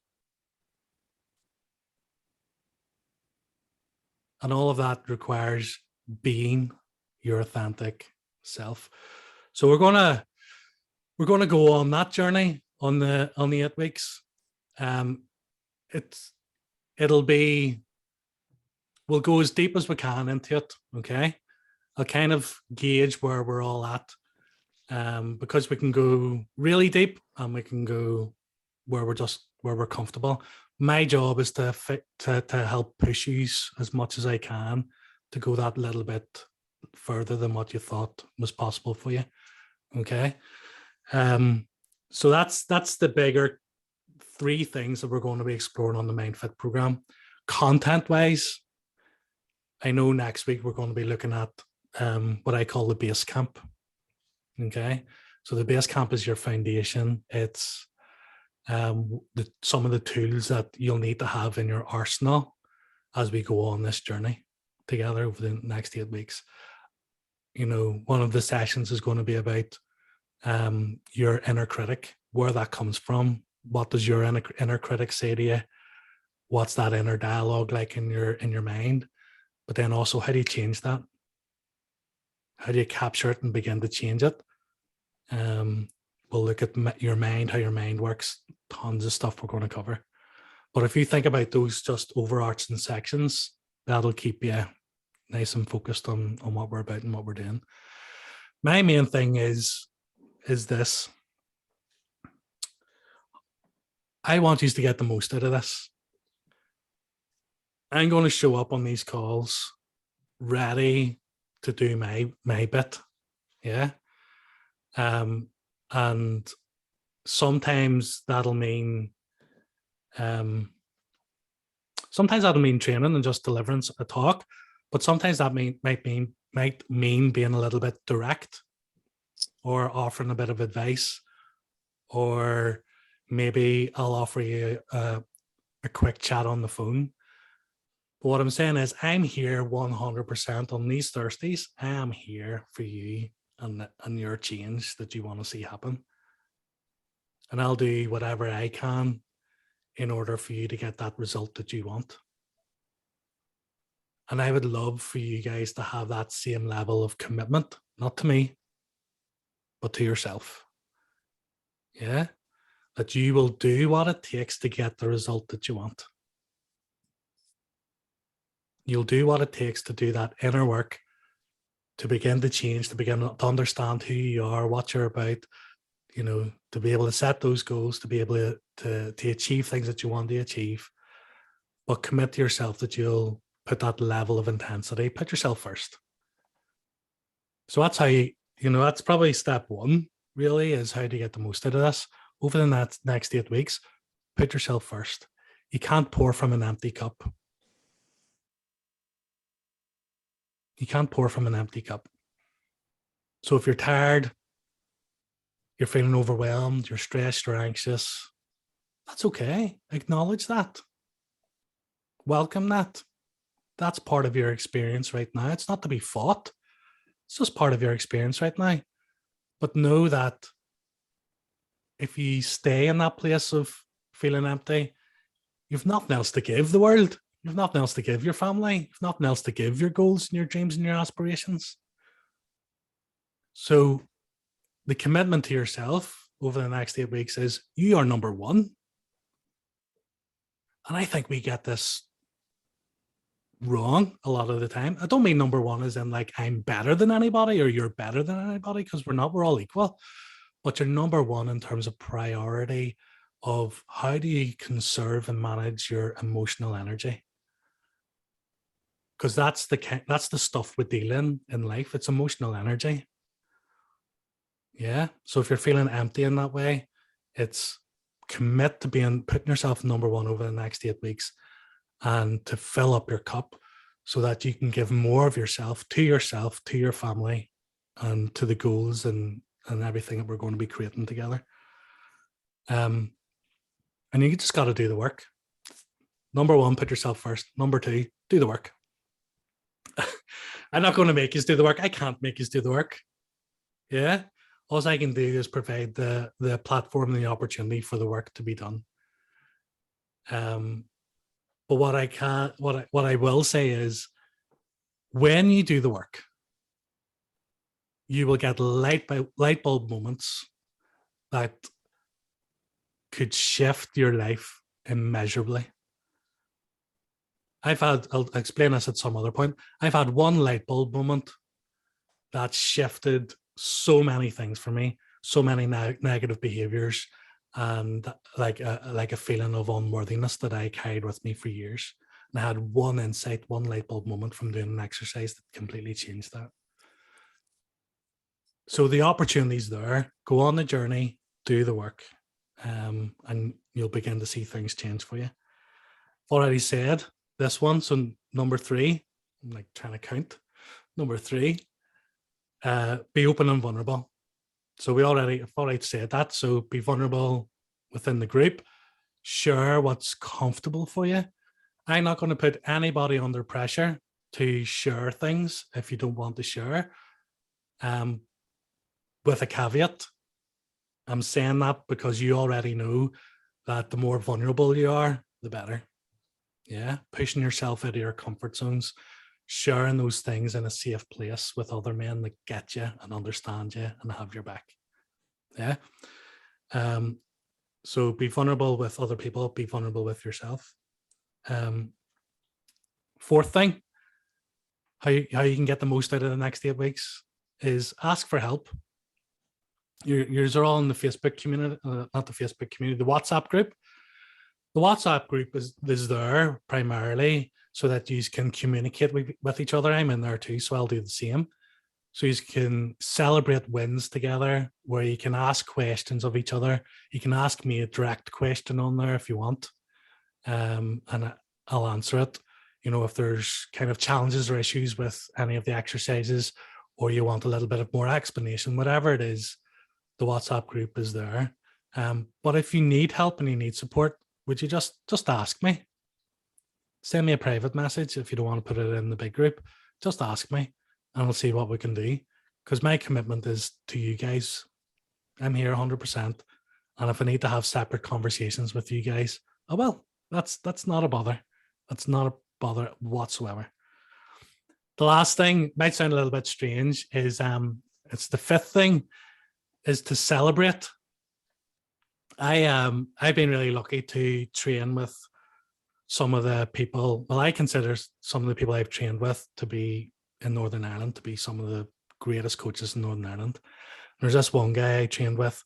And all of that requires being your authentic self. So we're gonna go on that journey on the 8 weeks. We'll go as deep as we can into it. Okay, I'll kind of gauge where we're all at, because we can go really deep and we can go where we're comfortable. My job is to help push you as much as I can to go that little bit further than what you thought was possible for you. Okay. So that's the bigger 3 things that we're going to be exploring on the MindFit program. Content wise, I know next week we're going to be looking at what I call the base camp. Okay. So the base camp is your foundation. It's some of the tools that you'll need to have in your arsenal as we go on this journey together over the next 8 weeks. You know, one of the sessions is going to be about your inner critic, where that comes from. What does your inner critic say to you? What's that inner dialogue like in your mind? But then also, how do you change that? How do you capture it and begin to change it? We'll look at your mind, how your mind works, tons of stuff we're going to cover. But if you think about those just overarching sections, that'll keep you nice and focused on what we're about and what we're doing. My main thing is this. I want you to get the most out of this. I'm going to show up on these calls ready to do my bit. Yeah. And sometimes that'll mean training and just delivering a talk, but sometimes that might mean being a little bit direct, or offering a bit of advice, or maybe I'll offer you a quick chat on the phone. But what I'm saying is, I'm here 100% on these Thursdays. I am here for you and your change that you want to see happen. And I'll do whatever I can in order for you to get that result that you want. And I would love for you guys to have that same level of commitment, not to me, but to yourself. Yeah? That you will do what it takes to get the result that you want. You'll do what it takes to do that inner work, to begin to change, to begin to understand who you are, what you're about, you know, to be able to set those goals, to be able to achieve things that you want to achieve. But commit to yourself that you'll put that level of intensity, put yourself first. So that's how that's probably step one, really, is how to get the most out of this. Over the next 8 weeks, put yourself first. You can't pour from an empty cup. You can't pour from an empty cup. So if you're tired, you're feeling overwhelmed, you're stressed or anxious, that's okay. Acknowledge that. Welcome that. That's part of your experience right now. It's not to be fought. It's just part of your experience right now. But know that if you stay in that place of feeling empty, you've nothing else to give the world. You've nothing else to give your family. You've nothing else to give your goals and your dreams and your aspirations. So the commitment to yourself over the next 8 weeks is you are number one. And I think we get this wrong a lot of the time. I don't mean number one as in like I'm better than anybody or you're better than anybody, because we're not, we're all equal. But you're number one in terms of priority of how do you conserve and manage your emotional energy. Because that's the stuff we deal in life. It's emotional energy. Yeah. So if you're feeling empty in that way, it's commit to putting yourself number one over the next 8 weeks, and to fill up your cup so that you can give more of yourself, to your family, and to the goals and everything that we're going to be creating together. And you just got to do the work. Number one, put yourself first. Number two, do the work. I'm not going to make you do the work. I can't make you do the work. Yeah. All I can do is provide the platform and the opportunity for the work to be done. But what I will say is, when you do the work, you will get light bulb moments that could shift your life immeasurably. I'll explain this at some other point. I've had one light bulb moment that shifted so many things for me, so many negative behaviors, and like a feeling of unworthiness that I carried with me for years. And I had one insight, one light bulb moment from doing an exercise that completely changed that. So the opportunity's there. Go on the journey, do the work, and you'll begin to see things change for you. I've already said this one, so number 3, I'm like trying to count. Number 3, be open and vulnerable. So I've already said that. So be vulnerable within the group. Share what's comfortable for you. I'm not going to put anybody under pressure to share things if you don't want to share. With a caveat, I'm saying that because you already know that the more vulnerable you are, the better. Yeah, pushing yourself out of your comfort zones, sharing those things in a safe place with other men that get you and understand you and have your back. Yeah. So be vulnerable with other people, be vulnerable with yourself. Fourth thing, how you can get the most out of the next 8 weeks is ask for help. Yours are all in the Facebook community, not the Facebook community, the WhatsApp group. The WhatsApp group is there primarily so that you can communicate with each other. I'm in there too, so I'll do the same. So you can celebrate wins together, where you can ask questions of each other. You can ask me a direct question on there if you want, and I'll answer it. You know, if there's kind of challenges or issues with any of the exercises, or you want a little bit of more explanation, whatever it is, the WhatsApp group is there. But if you need help and you need support, would you just ask me? Send me a private message if you don't want to put it in the big group. Just ask me, and we'll see what we can do. Because my commitment is to you guys. I'm here 100%. And if I need to have separate conversations with you guys, I will. That's not a bother. That's not a bother whatsoever. The last thing might sound a little bit strange is it's the fifth thing, is to celebrate. I've been really lucky to train with some of the people, well, I consider some of the people I've trained with to be in Northern Ireland, to be some of the greatest coaches in Northern Ireland. There's this one guy I trained with,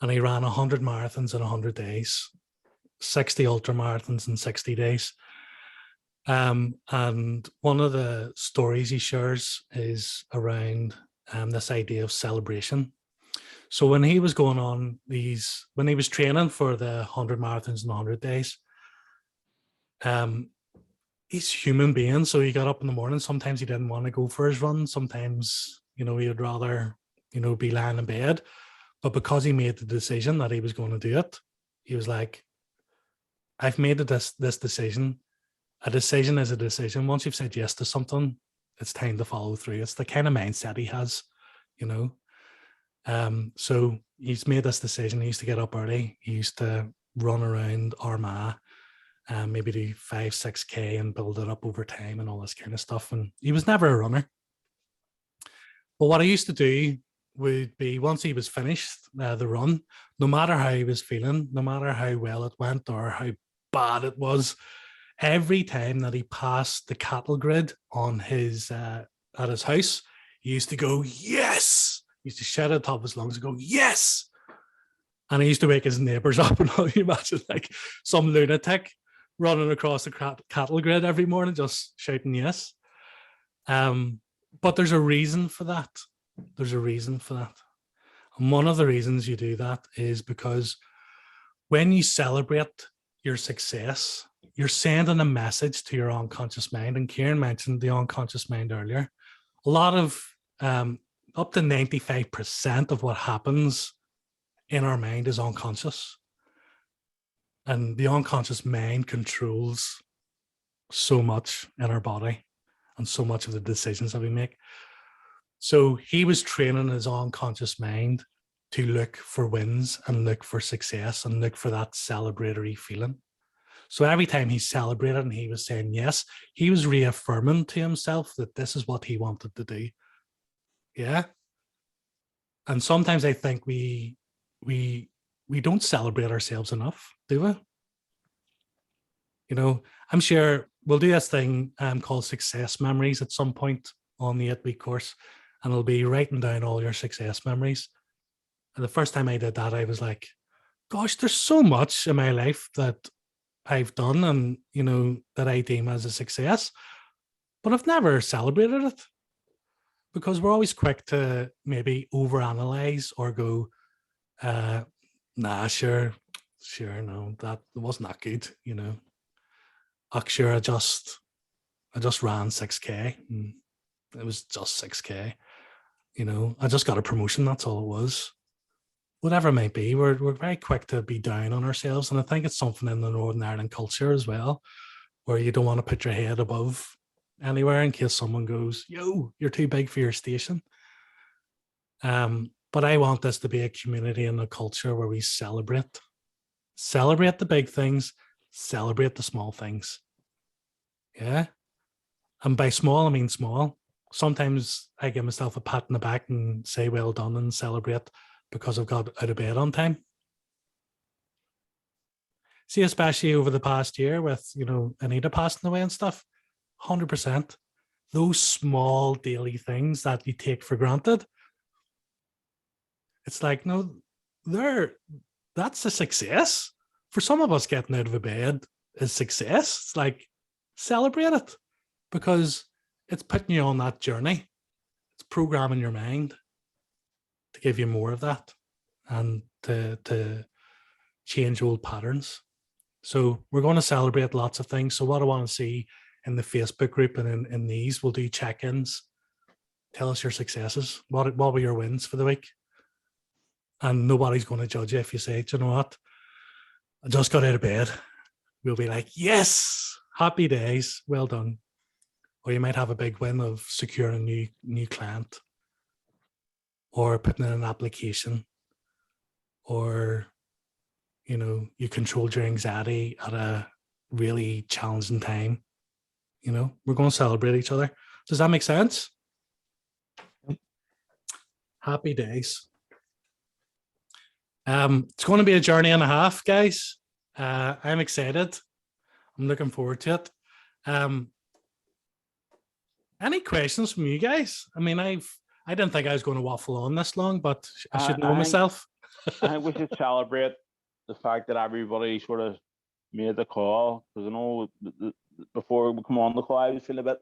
and he ran 100 marathons in 100 days, 60 ultra marathons in 60 days. And one of the stories he shares is around this idea of celebration. So when he was going on when he was training for the 100 marathons in 100 days, he's a human being. So he got up in the morning. Sometimes he didn't want to go for his run. Sometimes, he would rather, be lying in bed. But because he made the decision that he was going to do it, he was like, I've made this decision. A decision is a decision. Once you've said yes to something, it's time to follow through. It's the kind of mindset he has, So he's made this decision. He used to get up early. He used to run around Armagh, maybe do 5-6K and build it up over time and all this kind of stuff. And he was never a runner. But what I used to do would be, once he was finished the run, no matter how he was feeling, no matter how well it went or how bad it was, every time that he passed the cattle grid on his at his house, he used to go, yes! He used to shout at the top of his lungs and go, yes! And he used to wake his neighbors up. And all you imagine, like some lunatic running across the cattle grid every morning, just shouting yes. But there's a reason for that. There's a reason for that. And one of the reasons you do that is because when you celebrate your success, you're sending a message to your unconscious mind. And Kieran mentioned the unconscious mind earlier. A lot of, up to 95% of what happens in our mind is unconscious. And the unconscious mind controls so much in our body and so much of the decisions that we make. So he was training his unconscious mind to look for wins and look for success and look for that celebratory feeling. So every time he celebrated and he was saying yes, he was reaffirming to himself that this is what he wanted to do. Yeah. And sometimes I think we don't celebrate ourselves enough, do we? I'm sure we'll do this thing called Success Memories at some point on the 8-week course, and it'll be writing down all your success memories. And the first time I did that, I was like, gosh, there's so much in my life that I've done and, that I deem as a success, but I've never celebrated it, because we're always quick to maybe overanalyze or go, nah, sure, no, that wasn't that good, Sure, I just ran 6K and it was just 6K, I just got a promotion, that's all it was. Whatever it might be, we're very quick to be down on ourselves. And I think it's something in the Northern Ireland culture as well, where you don't want to put your head above anywhere in case someone goes, yo, you're too big for your station. But I want this to be a community and a culture where we celebrate the big things, celebrate the small things. Yeah. And by small, I mean small. Sometimes I give myself a pat on the back and say, well done, and celebrate because I've got out of bed on time. See, especially over the past year with, Anita passing away and stuff, 100%. Those small daily things that you take for granted, it's like, no, that's a success. For some of us, getting out of a bed is success. It's like, celebrate it, because it's putting you on that journey. It's programming your mind to give you more of that and to change old patterns. So we're going to celebrate lots of things. So what I want to see in the Facebook group and in these, we'll do check-ins. Tell us your successes. What were your wins for the week? And nobody's going to judge you if you say, do you know what? I just got out of bed. We'll be like, yes, happy days, well done. Or you might have a big win of securing a new client, or putting in an application, or, you know, you controlled your anxiety at a really challenging time. You know, we're going to celebrate each other. Does that make sense? Happy days. It's going to be a journey and a half, guys. I'm excited. I'm looking forward to it. Any questions from you guys? I mean, I didn't think I was going to waffle on this long, but I should know myself. I think we should celebrate the fact that everybody sort of made the call, because I know before we come on the call, I was feeling a bit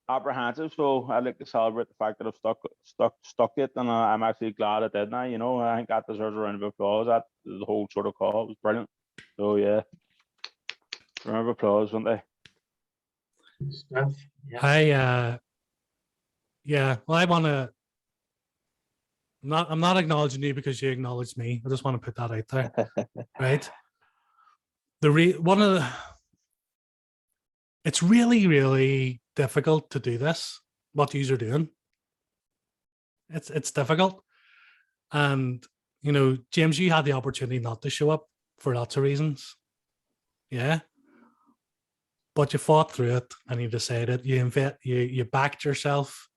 apprehensive. So I'd like to celebrate the fact that I've stuck it, and I'm actually glad I did now. You know, I think that deserves a round of applause. That the whole sort of call was brilliant. So yeah, round of applause, wouldn't they? Stuff. Yeah. Well, I want to. I'm not acknowledging you because you acknowledged me. I just want to put that out there, right? It's really, really difficult to do this. What you're doing, it's difficult, and you know, James, you had the opportunity not to show up for lots of reasons, yeah. But you fought through it, and you decided you backed yourself,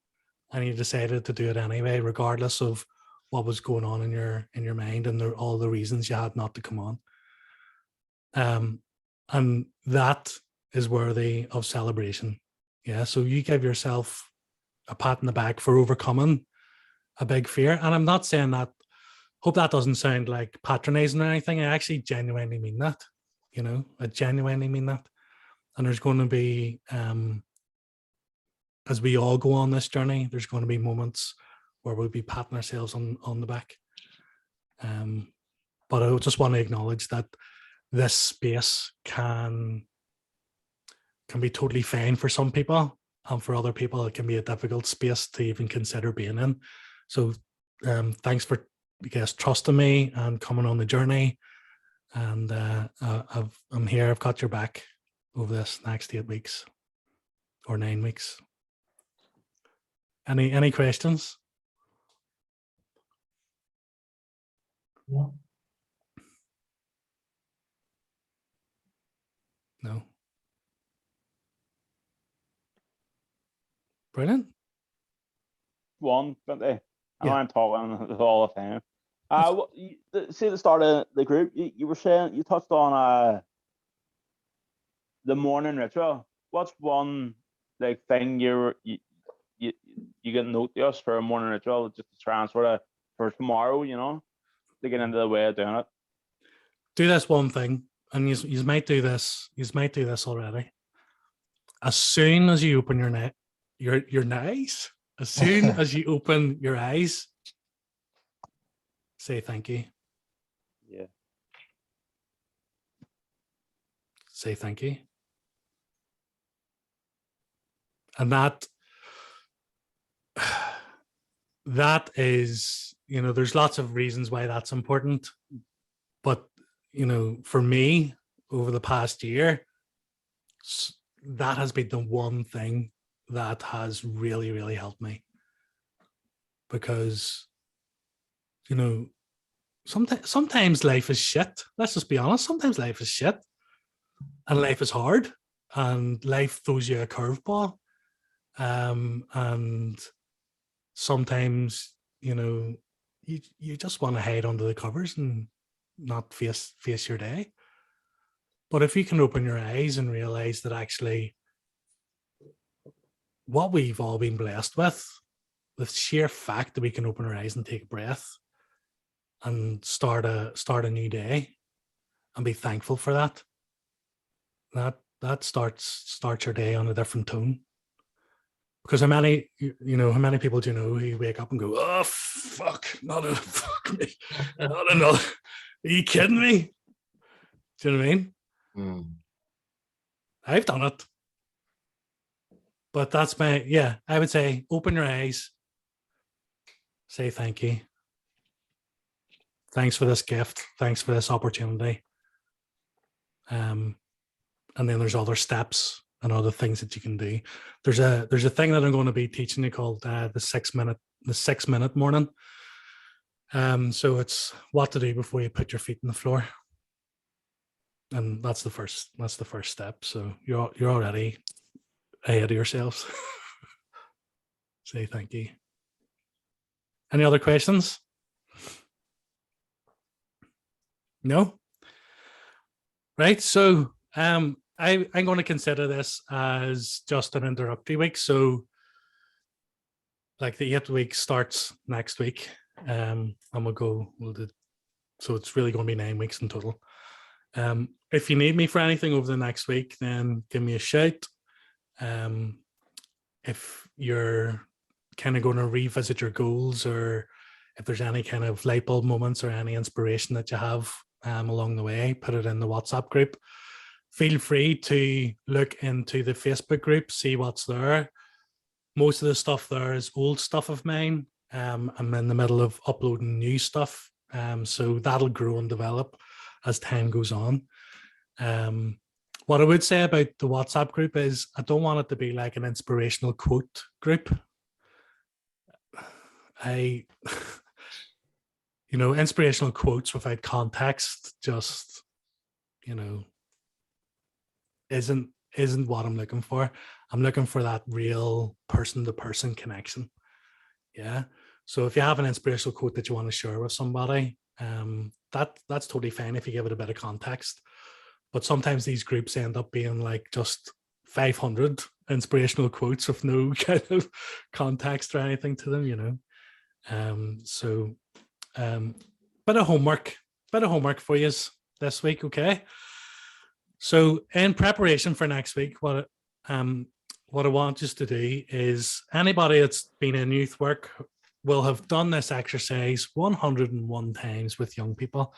and you decided to do it anyway, regardless of what was going on in your mind and all the reasons you had not to come on. And that is worthy of celebration. Yeah. So you give yourself a pat on the back for overcoming a big fear. And I'm not saying that, hope that doesn't sound like patronizing or anything. I actually genuinely mean that. You know, I genuinely mean that. And there's going to be, as we all go on this journey, there's going to be moments where we'll be patting ourselves on the back. But I just want to acknowledge that this space can be totally fine for some people, and for other people it can be a difficult space to even consider being in. So thanks for, I guess, trusting me and coming on the journey. And I'm here. I've got your back over this next 8 weeks or 9 weeks. Any questions? Yeah. No. Brilliant. One, but I know Yeah. I'm talking all the time. See, at the start of the group, you were saying, you touched on the morning ritual. What's one like thing you get note to us for a morning ritual, just to try and sort of for tomorrow, you know, to get into the way of doing it? Do this one thing, and you might do this. You might do this already. As soon as you open your eyes, as soon as you open your eyes, say thank you. Yeah. Say thank you. And that is, you know, there's lots of reasons why that's important, but you know, for me over the past year, that has been the one thing that has really, really helped me. Because, you know, sometimes life is shit. Let's just be honest. Sometimes life is shit, and life is hard, and life throws you a curveball. And sometimes, you know, you just want to hide under the covers and not face your day. But if you can open your eyes and realize that actually what we've all been blessed with, the sheer fact that we can open our eyes and take a breath and start a new day and be thankful for that that starts your day on a different tone. Because how many people do you know who wake up and go, oh fuck, fuck me, not another. Are you kidding me? Do you know what I mean? I've done it. But that's I would say open your eyes, say thank you. Thanks for this gift. Thanks for this opportunity. And then there's other steps and other things that you can do. There's a thing that I'm going to be teaching you called the 6 minute morning. So it's what to do before you put your feet on the floor. And that's the first step. So you're already ahead of yourselves. Say thank you. Any other questions? No? Right. So I'm going to consider this as just an introductory week. So like the 8th week starts next week. And so it's really going to be 9 weeks in total. If you need me for anything over the next week, then give me a shout. If you're kind of going to revisit your goals, or if there's any kind of light bulb moments or any inspiration that you have along the way, put it in the WhatsApp group. Feel free to look into the Facebook group, see what's there. Most of the stuff there is old stuff of mine. I'm in the middle of uploading new stuff. So that'll grow and develop as time goes on. What I would say about the WhatsApp group is I don't want it to be like an inspirational quote group. Inspirational quotes without context just, isn't what I'm looking for. I'm looking for that real person-to-person connection. Yeah. So if you have an inspirational quote that you want to share with somebody, that's totally fine if you give it a bit of context. But sometimes these groups end up being like just 500 inspirational quotes with no kind of context or anything to them, bit of homework for you this week, okay? So in preparation for next week, what I want us to do is anybody that's been in youth work will have done this exercise 101 times with young people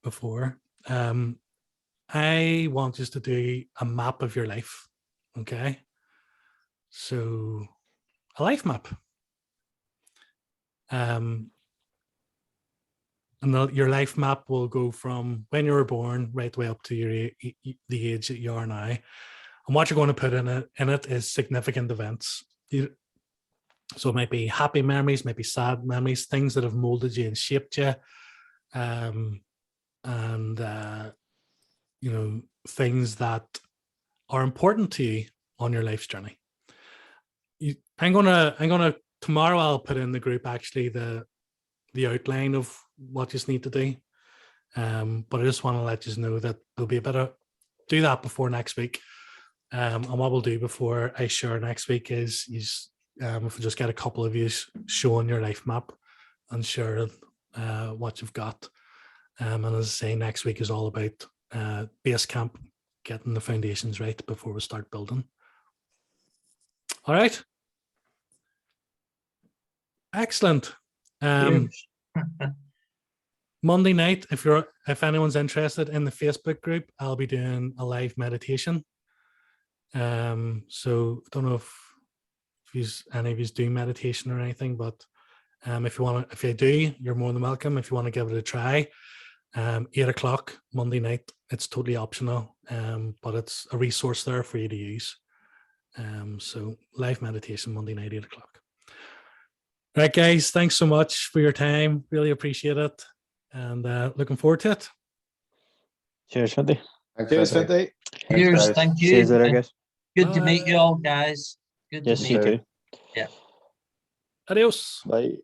before. I want us to do a map of your life, okay? So a life map. And your life map will go from when you were born right the way up to the age that you are now. And what you're going to put in it is significant events. So it might be happy memories, maybe sad memories, things that have molded you and shaped you, things that are important to you on your life's journey. I'm gonna tomorrow I'll put in the group actually the outline of what you need to do. But I just want to let you know that there'll be a bit of do that before next week. And what we'll do before I share next week is if we just get a couple of you showing your life map and share what you've got. And as I say, next week is all about base camp, getting the foundations right before we start building. All right. Excellent. Monday night, if anyone's interested in the Facebook group, I'll be doing a live meditation. So I don't know if any of you do meditation or anything, but if you do, you're more than welcome. If you want to give it a try, 8:00 Monday night. It's totally optional, but it's a resource there for you to use. So live meditation Monday night, 8:00. Right, guys, thanks so much for your time. Really appreciate it, and looking forward to it. Cheers, Finty. Cheers, Finty. Cheers, thank you. Cheers there, guys. Good to meet you all, guys. Good to Yes, meet you you. too. Yeah. Adios. Bye.